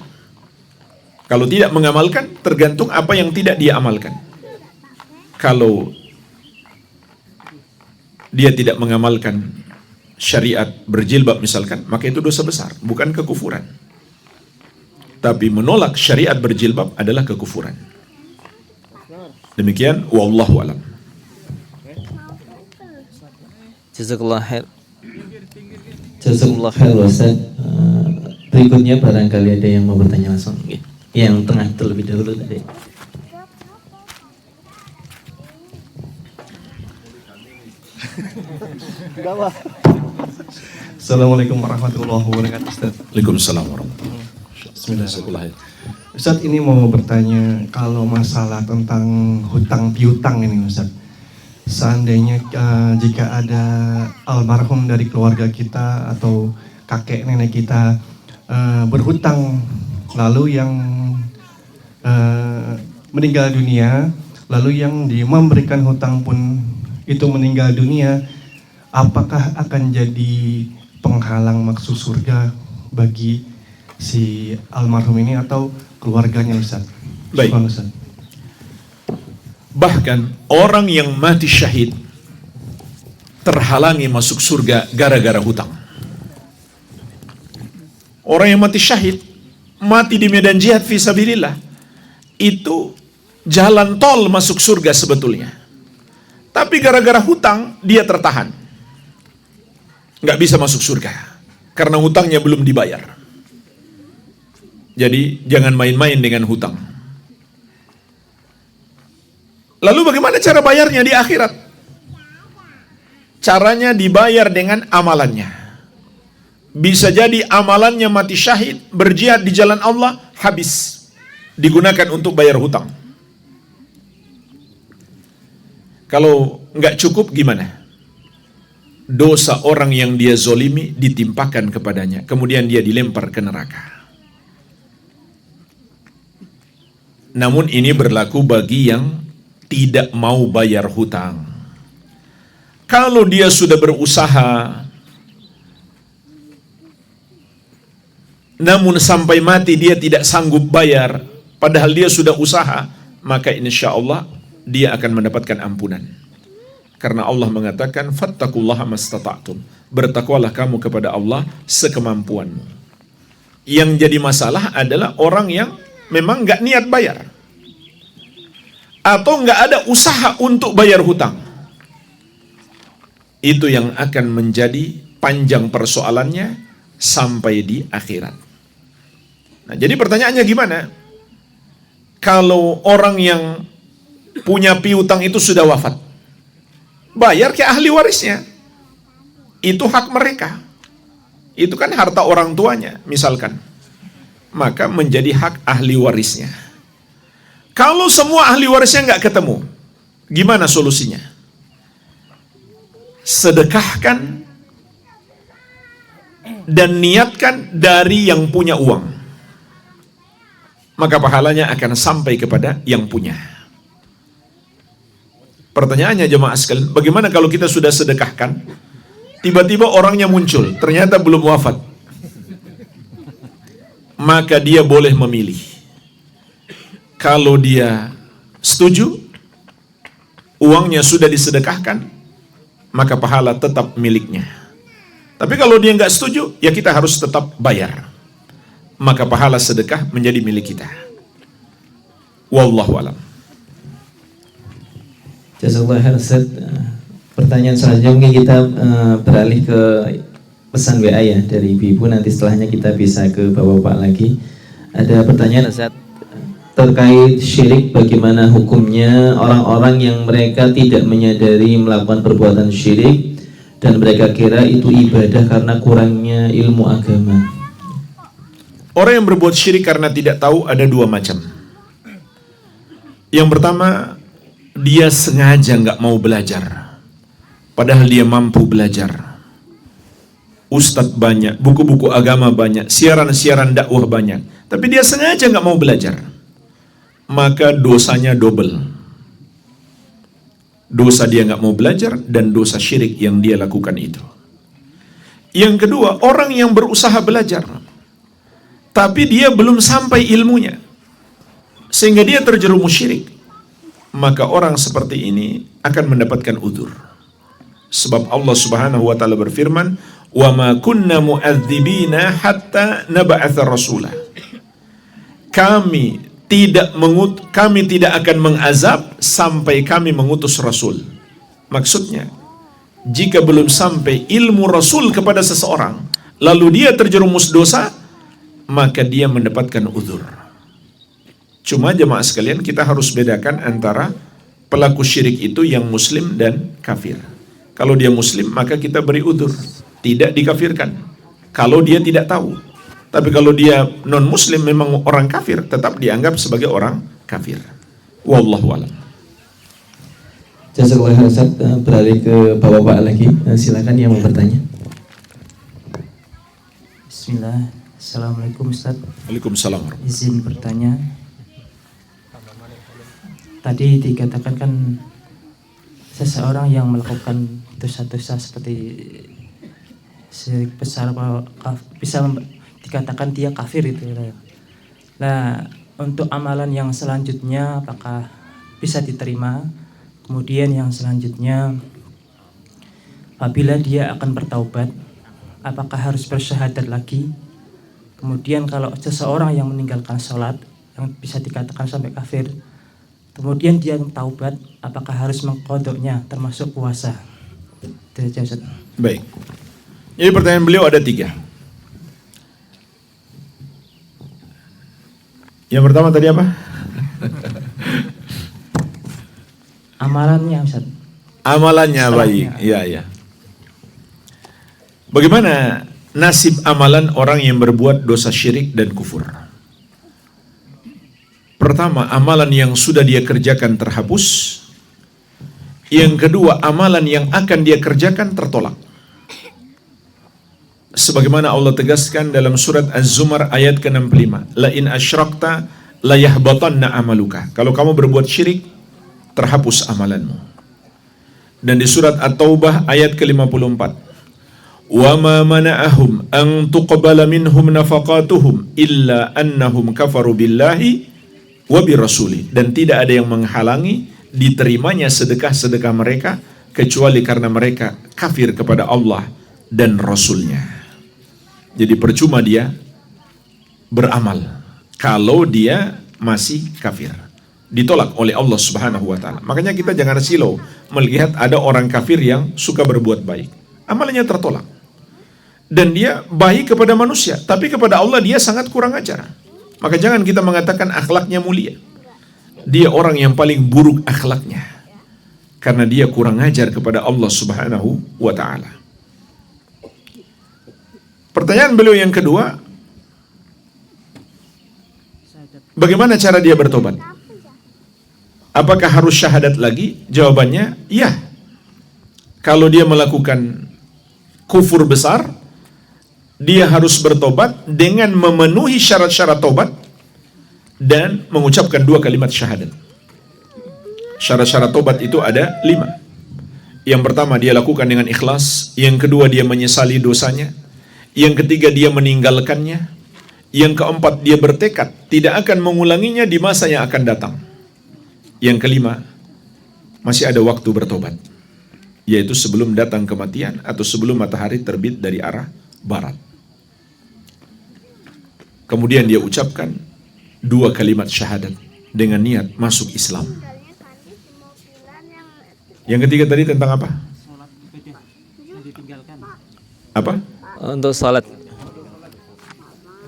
Kalau tidak mengamalkan, tergantung apa yang tidak dia amalkan. Kalau dia tidak mengamalkan syariat berjilbab misalkan, maka itu dosa besar, bukan kekufuran. Tapi menolak syariat berjilbab adalah kekufuran. Demikian, wallahu a'lam. Jazakallah khair. Jazakallah khair, Ustaz. Berikutnya barangkali ada yang mau bertanya langsung. Yang tengah terlebih dahulu tadi. Assalamualaikum warahmatullahi wabarakatuh, Ustaz. Waalaikumsalam warahmatullahi Bismillahirrahmanirrahim. Ustaz, ini mau bertanya kalau masalah tentang hutang piutang ini, Ustaz. seandainya jika ada almarhum dari keluarga kita atau kakek nenek kita berhutang, lalu yang meninggal dunia, lalu yang memberikan hutang pun itu meninggal dunia, apakah akan jadi penghalang masuk surga bagi si almarhum ini atau keluarganya, Ustaz? Baik. Syukran, Ustaz. Bahkan orang yang mati syahid terhalangi masuk surga gara-gara hutang. Orang yang mati syahid, mati di medan jihad fisabilillah, itu jalan tol masuk surga sebetulnya. Tapi gara-gara hutang, dia tertahan. Nggak bisa masuk surga. Karena hutangnya belum dibayar. Jadi, jangan main-main dengan hutang. Lalu bagaimana cara bayarnya di akhirat? Caranya dibayar dengan amalannya. Bisa jadi amalannya mati syahid, berjihad di jalan Allah, habis. Digunakan untuk bayar hutang. Kalau nggak cukup gimana? Dosa orang yang dia zolimi ditimpakan kepadanya. Kemudian dia dilempar ke neraka. Namun ini berlaku bagi yang tidak mau bayar hutang. Kalau dia sudah berusaha, namun sampai mati dia tidak sanggup bayar, padahal dia sudah usaha, maka insya Allah dia akan mendapatkan ampunan. Karena Allah mengatakan, fattaqullaha mastata'tum. Bertakwalah kamu kepada Allah sekemampuanmu. Yang jadi masalah adalah orang yang memang nggak niat bayar. Atau nggak ada usaha untuk bayar hutang. Itu yang akan menjadi panjang persoalannya sampai di akhirat. Nah, jadi pertanyaannya gimana? Kalau orang yang punya piutang itu sudah wafat, bayar ke ahli warisnya. Itu hak mereka. Itu kan harta orang tuanya, misalkan. Maka menjadi hak ahli warisnya. Kalau semua ahli warisnya nggak ketemu, gimana solusinya? Sedekahkan dan niatkan dari yang punya uang. Maka pahalanya akan sampai kepada yang punya. Pertanyaannya jemaah sekalian, bagaimana kalau kita sudah sedekahkan, tiba-tiba orangnya muncul, ternyata belum wafat. Maka dia boleh memilih. Kalau dia setuju, uangnya sudah disedekahkan, maka pahala tetap miliknya. Tapi kalau dia nggak setuju, ya kita harus tetap bayar. Maka pahala sedekah menjadi milik kita. Wallahu a'lam. Jazakallah khair, Ustaz. Pertanyaan selanjutnya mungkin kita beralih ke pesan WA ya dari ibu-ibu. Nanti setelahnya kita bisa ke bapak-bapak lagi. Ada pertanyaan, Ustaz, terkait syirik. Bagaimana hukumnya orang-orang yang mereka tidak menyadari melakukan perbuatan syirik dan mereka kira itu ibadah karena kurangnya ilmu agama? Orang yang berbuat syirik karena tidak tahu ada dua macam. Yang pertama, dia sengaja nggak mau belajar, padahal dia mampu belajar. Ustadz banyak, buku-buku agama banyak, siaran-siaran dakwah banyak, tapi dia sengaja nggak mau belajar. Maka dosanya double. Dosa dia nggak mau belajar dan dosa syirik yang dia lakukan itu. Yang kedua, orang yang berusaha belajar, tapi dia belum sampai ilmunya, sehingga dia terjerumus syirik. Maka orang seperti ini akan mendapatkan udzur. Sebab Allah Subhanahu wa taala berfirman, "Wa ma kunna mu'adzibina hatta nab'atsa rasula." Kami tidak akan mengazab sampai kami mengutus rasul. Maksudnya, jika belum sampai ilmu rasul kepada seseorang, lalu dia terjerumus dosa, maka dia mendapatkan udzur. Cuma jemaah sekalian, kita harus bedakan antara pelaku syirik itu yang muslim dan kafir. Kalau dia muslim, maka kita beri udzur, tidak dikafirkan. Kalau dia tidak tahu. Tapi kalau dia non-muslim, memang orang kafir, tetap dianggap sebagai orang kafir. Wallahu a'lam. Jazakallah Ustaz. Beralih ke Bapak-bapak lagi. Silakan yang mau bertanya. Bismillah. Assalamualaikum Ustaz. Waalaikumsalam. Izin bertanya. Tadi dikatakan kan seseorang yang melakukan dosa-dosa seperti syirik besar bisa dikatakan dia kafir itu. Nah, untuk amalan yang selanjutnya apakah bisa diterima? Kemudian yang selanjutnya, apabila dia akan bertaubat, apakah harus bersyahadat lagi? Kemudian kalau seseorang yang meninggalkan sholat yang bisa dikatakan sampai kafir, kemudian dia taubat, apakah harus mengqodoknya termasuk puasa? Itu aja, Ustaz. Baik. Jadi pertanyaan beliau ada 3. Yang pertama tadi apa? Amalannya, Ustaz. Amalannya baik. Iya, iya. Bagaimana nasib amalan orang yang berbuat dosa syirik dan kufur? Pertama, amalan yang sudah dia kerjakan terhapus. Yang kedua, amalan yang akan dia kerjakan tertolak. Sebagaimana Allah tegaskan dalam surat Az-Zumar ayat ke-65, la in asyrakta la yahbatanna amaluka. Kalau kamu berbuat syirik, terhapus amalanmu. Dan di surat At-Taubah ayat ke-54, wa ma mana'ahum an tuqbala minhum nafaqatuhum illa annahum kafaru billahi wa birasuli. Dan tidak ada yang menghalangi diterimanya sedekah-sedekah mereka kecuali karena mereka kafir kepada Allah dan Rasulnya. Jadi percuma dia beramal kalau dia masih kafir, ditolak oleh Allah Subhanahu wa taala. Makanya kita jangan silau melihat ada orang kafir yang suka berbuat baik, amalnya tertolak. Dan dia baik kepada manusia, tapi kepada Allah dia sangat kurang ajar. Maka jangan kita mengatakan akhlaknya mulia. Dia orang yang paling buruk akhlaknya, karena dia kurang ajar kepada Allah Subhanahu wa ta'ala. Pertanyaan beliau yang kedua, bagaimana cara dia bertobat? Apakah harus syahadat lagi? Jawabannya, ya. Kalau dia melakukan kufur besar, dia harus bertobat dengan memenuhi syarat-syarat tobat dan mengucapkan 2 kalimat syahadat. Syarat-syarat tobat itu ada 5. Yang pertama, dia lakukan dengan ikhlas. Yang kedua, dia menyesali dosanya. Yang ketiga, dia meninggalkannya. Yang keempat, dia bertekad tidak akan mengulanginya di masa yang akan datang. Yang kelima, masih ada waktu bertobat, yaitu sebelum datang kematian atau sebelum matahari terbit dari arah barat. Kemudian dia ucapkan 2 kalimat syahadat dengan niat masuk Islam. Yang ketiga tadi tentang apa? Apa? Untuk sholat.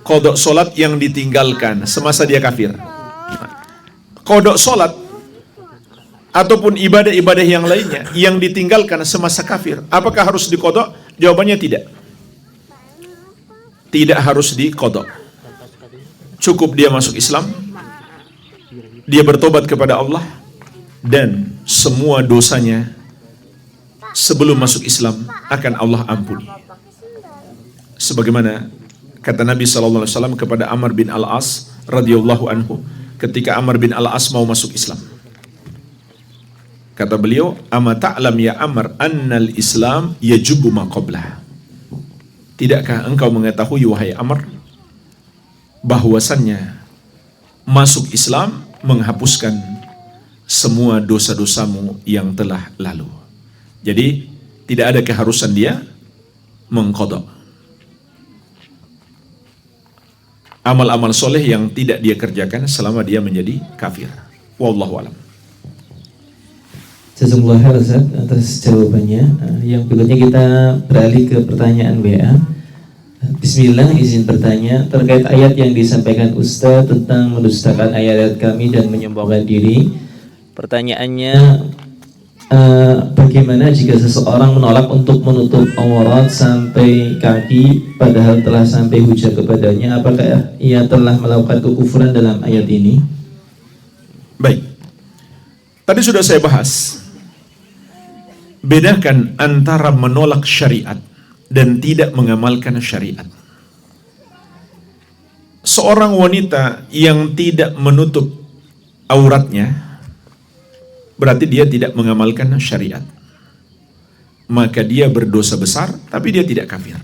Qodok solat yang ditinggalkan semasa dia kafir. Qodok solat ataupun ibadah-ibadah yang lainnya yang ditinggalkan semasa kafir, apakah harus diqodok? Jawabannya tidak. Tidak harus diqodok. Cukup dia masuk Islam, dia bertobat kepada Allah, dan semua dosanya sebelum masuk Islam akan Allah ampuni. Sebagaimana kata Nabi SAW kepada Amr bin Al-As radhiyallahu anhu ketika Amr bin Al-As mau masuk Islam. Kata beliau, "Ama ta'lam ya Amr annal Islam yajubu ma qablah." Tidakkah engkau mengetahui wahai Amr bahwasannya masuk Islam menghapuskan semua dosa-dosamu yang telah lalu. Jadi tidak ada keharusan dia mengqadha amal-amal soleh yang tidak dia kerjakan selama dia menjadi kafir. Wallahu a'lam. Jazakumullah khairan Ustaz atas jawabannya. Yang berikutnya kita beralih ke pertanyaan WA. Bismillah, izin bertanya terkait ayat yang disampaikan Ustaz tentang mendustakan ayat-ayat kami dan menyombongkan diri. Pertanyaannya, bagaimana jika seseorang menolak untuk menutup aurat sampai kaki padahal telah sampai hujah kepadanya, apakah ia telah melakukan kekufuran dalam ayat ini? Baik. Tadi sudah saya bahas bedakan antara menolak syariat dan tidak mengamalkan syariat. Seorang wanita yang tidak menutup auratnya berarti dia tidak mengamalkan syariat. Maka dia berdosa besar, tapi dia tidak kafir.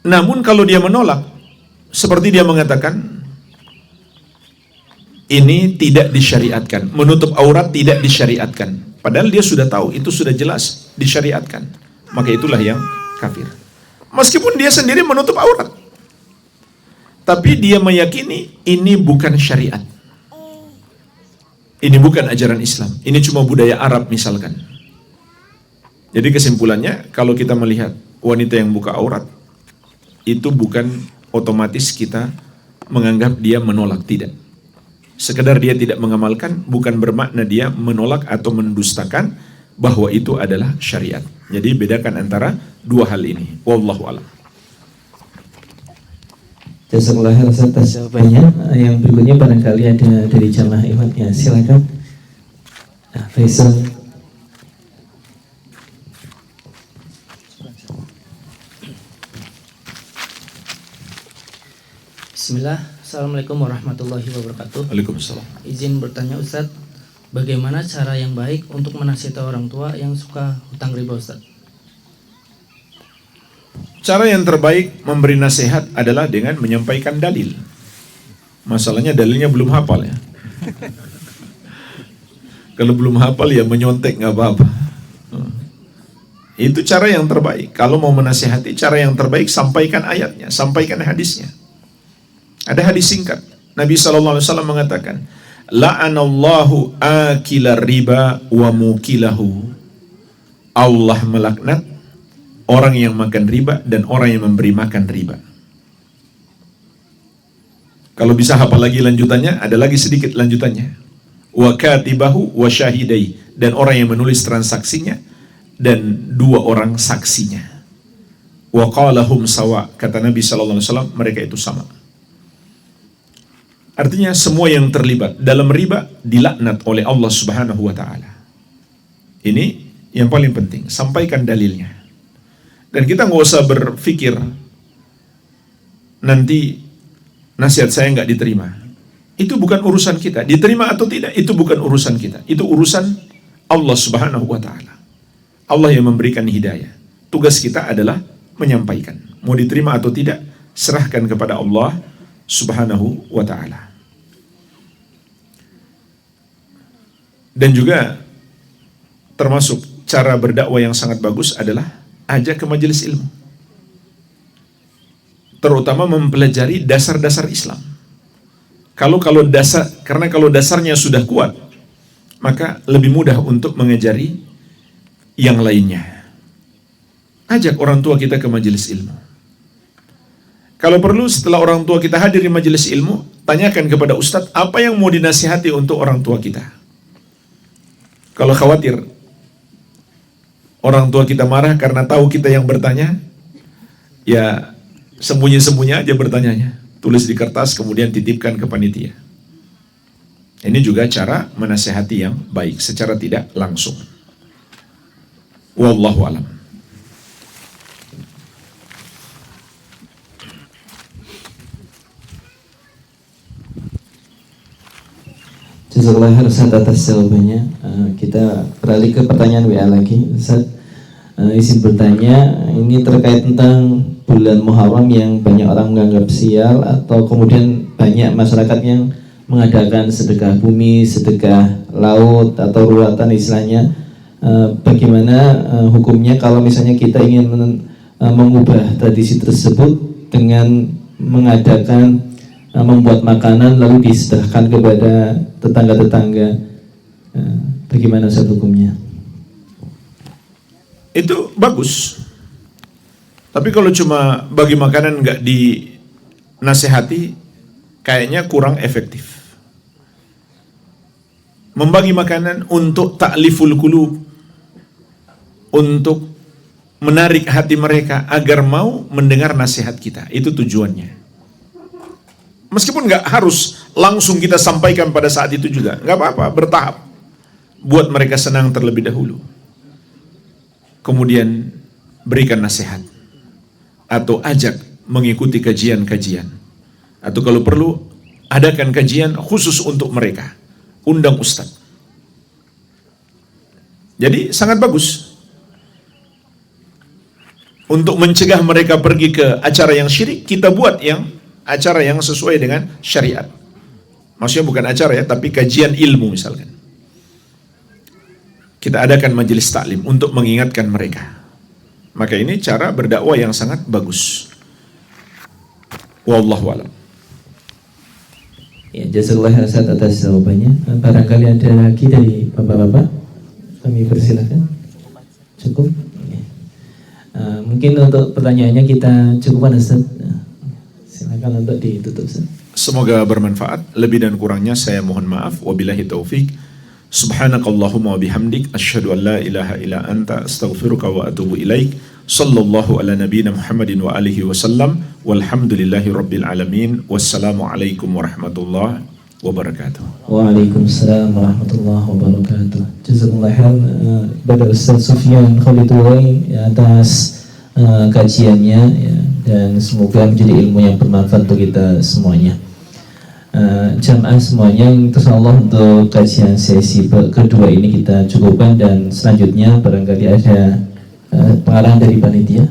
Namun kalau dia menolak, seperti dia mengatakan, ini tidak disyariatkan, menutup aurat tidak disyariatkan. Padahal dia sudah tahu, itu sudah jelas disyariatkan. Maka itulah yang kafir. Meskipun dia sendiri menutup aurat, tapi dia meyakini ini bukan syariat. Ini bukan ajaran Islam, ini cuma budaya Arab misalkan. Jadi kesimpulannya, kalau kita melihat wanita yang buka aurat, itu bukan otomatis kita menganggap dia menolak, tidak. Sekedar dia tidak mengamalkan, bukan bermakna dia menolak atau mendustakan bahwa itu adalah syariat. Jadi bedakan antara dua hal ini. Wallahu a'lam. Jazakallah khair atas jawabannya. Yang berikutnya barangkali ada dari jamaah Ikhwan. Ya, silakan. Nah, Faisal. Bismillah, Assalamualaikum warahmatullahi wabarakatuh. Waalaikumsalam. Izin bertanya Ustadz, bagaimana cara yang baik untuk menasihati orang tua yang suka hutang riba Ustadz? Cara yang terbaik memberi nasihat adalah dengan menyampaikan dalil. Masalahnya dalilnya belum hafal ya. Kalau belum hafal ya menyontek nggak apa-apa. Itu cara yang terbaik. Kalau mau menasihati, cara yang terbaik sampaikan ayatnya, sampaikan hadisnya. Ada hadis singkat. Nabi SAW mengatakan, la'anallahu akila riba wa mukilahu. Allah melaknat orang yang makan riba dan orang yang memberi makan riba. Kalau bisa hafal lagi lanjutannya, ada lagi sedikit lanjutannya. Wa katibahu wa syahidai, dan orang yang menulis transaksinya dan dua orang saksinya. Wa qalahum sawa, kata Nabi SAW, mereka itu sama. Artinya semua yang terlibat dalam riba dilaknat oleh Allah Subhanahu wa taala. Ini yang paling penting, sampaikan dalilnya. Dan kita nggak usah berpikir nanti nasihat saya nggak diterima. Itu bukan urusan kita. Diterima atau tidak itu bukan urusan kita. Itu urusan Allah Subhanahu wa taala. Allah yang memberikan hidayah. Tugas kita adalah menyampaikan. Mau diterima atau tidak, serahkan kepada Allah Subhanahu wa ta'ala. Dan juga termasuk cara berdakwah yang sangat bagus adalah ajak ke majelis ilmu. Terutama mempelajari dasar-dasar Islam. Karena kalau dasarnya sudah kuat, maka lebih mudah untuk mengajari yang lainnya. Ajak orang tua kita ke majelis ilmu. Kalau perlu setelah orang tua kita hadir di majelis ilmu, tanyakan kepada ustadz apa yang mau dinasihati untuk orang tua kita. Kalau khawatir orang tua kita marah karena tahu kita yang bertanya, ya sembunyi-sembunyi aja bertanyanya. Tulis di kertas kemudian titipkan ke panitia. Ini juga cara menasihati yang baik secara tidak langsung. Wallahu a'lam. Jazakallah khair Ustaz atas jawabannya. Kita beralih ke pertanyaan WA lagi. Ustaz, izin bertanya, ini terkait tentang bulan Muharram yang banyak orang menganggap sial, atau kemudian banyak masyarakat yang mengadakan sedekah bumi, sedekah laut atau ruatan istilahnya. Bagaimana hukumnya kalau misalnya kita ingin mengubah tradisi tersebut dengan mengadakan membuat makanan lalu disedekahkan kepada tetangga-tetangga, bagaimana Ustaz hukumnya? Itu bagus. Tapi kalau cuma bagi makanan nggak dinasehati, kayaknya kurang efektif. Membagi makanan untuk ta'liful qulub, untuk menarik hati mereka agar mau mendengar nasihat kita, itu tujuannya. Meskipun nggak harus langsung kita sampaikan pada saat itu juga, nggak apa-apa, bertahap. buat mereka senang terlebih dahulu. Kemudian berikan nasihat atau ajak mengikuti kajian-kajian. Atau kalau perlu adakan kajian khusus untuk mereka. Undang ustadz. Jadi sangat bagus. Untuk mencegah mereka pergi ke acara yang syirik, kita buat yang acara yang sesuai dengan syariat. Maksudnya bukan acara ya, tapi kajian ilmu misalkan. Kita adakan majelis taklim untuk mengingatkan mereka. Maka ini cara berdakwah yang sangat bagus. Wallahu a'lam. Ya, jazakallah Ustaz atas jawabannya. Barangkali ada lagi dari bapak-bapak, kami persilakan. Cukup. Ya. Mungkin untuk pertanyaannya kita cukupkan Ustaz. Silakan untuk ditutup Ustaz. Semoga bermanfaat. Lebih dan kurangnya saya mohon maaf. Wabillahi taufik. Subhanakallahumma wa bihamdik asyhadu an la ilaha illa anta astaghfiruka wa atubu ilaik. Sallallahu ala nabiyyina Muhammadin wa alihi wasallam. Walhamdulillahi rabbil alamin. Wassalamualaikum warahmatullahi wabarakatuh. Waalaikumsalam warahmatullahi wabarakatuh. Jazakallahu khairan kepada Ustaz Sufyan Khalidullah atas kajiannya ya, dan semoga menjadi ilmu yang bermanfaat untuk kita semuanya. Jamaah semuanya, insyaallah untuk kajian sesi kedua ini kita cukupkan, dan selanjutnya barangkali ada pengarahan dari panitia.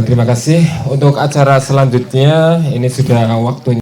Terima kasih. Untuk acara selanjutnya ini sudah waktunya.